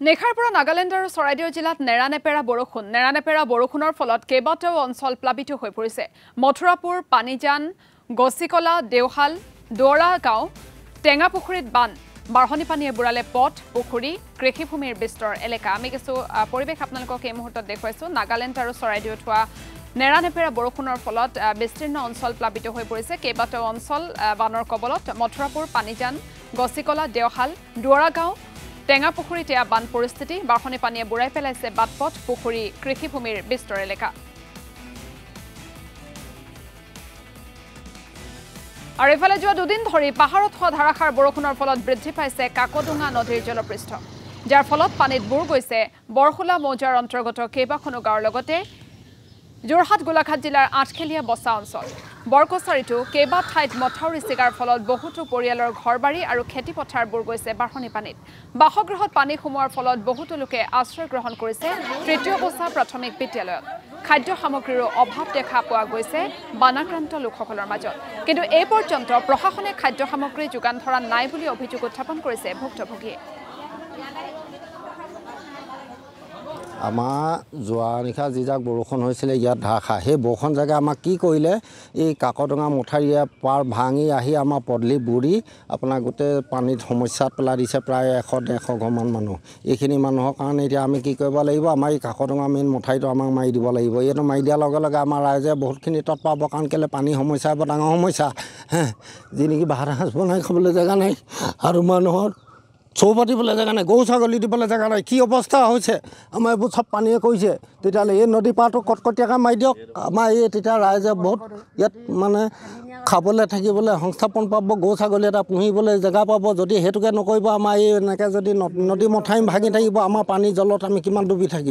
নেখাৰ পৰা নাগালেণ্ড আৰু চৰাইদেউ জিলাত নেৰানেপেৰা বৰষুণৰ ফলত কেইবাটাও অঞ্চল প্লাবিত হৈ পৰিছে। মথুৰাপুৰ, পানীজান, গছিকলা, দেওহাল, দোৰা গাঁও, টেঙাপুখুৰীত বান, বাঢ়নী পানীয়ে বুৰালে পথ, পুখুৰী, কৃষিভূমিৰ বিস্তৰ এলেকা। আমি কিছু পৰিৱেশ আপোনালোকক এই মুহূৰ্তত দেখুৱাইছো। নাগালেণ্ড আৰু চৰাইদেউত হোৱা নেৰানেপেৰা বৰষুণৰ ফলত বিস্তীৰ্ণ অঞ্চল প্লাবিত হৈ পৰিছে। কেইবাটাও অঞ্চল বানৰ কবলত। মথুৰাপুৰ, পানীজান, গছিকলা, দেওহাল, দোৰা গাঁও, টেঙাপুখুৰীত এয়া বান পৰিস্থিতি। বাঢ়নী পানীয়ে বুৰাই পেলাইছে বাটপথ, পুখুৰী, কৃষিভূমিৰ বিস্তৰ এলেকা। আৰু ইফালে যোৱা দুদিন ধৰি পাহাৰত হোৱা ধাৰাসাৰ বৰষুণৰ ফলত বৃদ্ধি পাইছে কাকডোঙা নদীৰ জলপৃষ্ঠ, যাৰ ফলত পানীত বুৰ গৈছে বৰখোলা মৌজাৰ অন্তৰ্গত কেইবাখনো গাঁৱৰ লগতে যোৰহাট গোলাঘাট জিলাৰ আঠখেলীয়া বচা অঞ্চল। বৰকছাৰীতো কেইবা ঠাইত মথাউৰি ছিগাৰ ফলত বহুতো পৰিয়ালৰ ঘৰবাৰী আৰু খেতিপথাৰ বুৰ গৈছে বাঢ়নী পানীত। বাসগৃহত পানী সোমোৱাৰ ফলত বহুতো লোকে আশ্ৰয় গ্ৰহণ কৰিছে তৃতীয় বচা প্ৰাথমিক বিদ্যালয়ত। খাদ্য সামগ্ৰীৰো অভাৱ দেখা পোৱা গৈছে বানাক্ৰান্ত লোকসকলৰ মাজত। কিন্তু এই পৰ্যন্ত প্ৰশাসনে খাদ্য সামগ্ৰী যোগান ধৰা নাই বুলি অভিযোগ উত্থাপন কৰিছে ভুক্তভোগীয়ে। আমাৰ যোৱা নিশা যিজাক বৰষুণ হৈছিলে ইয়াত ধাৰাসাৰ, সেই বৰষুণ জাগে আমাক কি কৰিলে, এই কাকডোঙা মথাউৰিয়ে পাৰ ভাঙি আহি আমাৰ পদূলি বুৰি আপোনাৰ গোটেই পানীত সমস্যাত পেলাই দিছে প্ৰায় 100-150 ঘৰমান মানুহ। এইখিনি মানুহৰ কাৰণে এতিয়া আমি কি কৰিব লাগিব, আমাৰ এই কাকডোঙা মেইন মথাউৰিটো আমাক মাৰি দিব লাগিব। এইটো মাৰি দিয়াৰ লগে লগে আমাৰ ৰাইজে বহুতখিনি তৎ পাব, কাৰণ কেলৈ পানী সমস্যা বৰ ডাঙৰ সমস্যা। যি নেকি ভাত সাঁজ বনাই খাবলৈ জেগা নাই আৰু মানুহৰ চৌ পাতিবলৈ জেগা নাই, গৰু ছাগলী দিবলৈ জেগা নাই। কি অৱস্থা হৈছে আমাৰ এইবোৰ চব পানীয়ে কৰিছে। তেতিয়াহ'লে এই নদী পাৰটো কটকটীয়াকৈ মাৰি দিয়ক। আমাৰ এই তেতিয়া ৰাইজে বহুত ইয়াত মানে খাবলৈ থাকিবলৈ সংস্থাপন পাব, গৰু ছাগলী এটা পুহিবলৈ জেগা পাব। যদি সেইটোকে নকৰিব, আমাৰ এই এনেকৈ যদি নদী মথাউৰি ভাঙি থাকিব, আমাৰ পানী জলত আমি কিমান ডুবি থাকিম।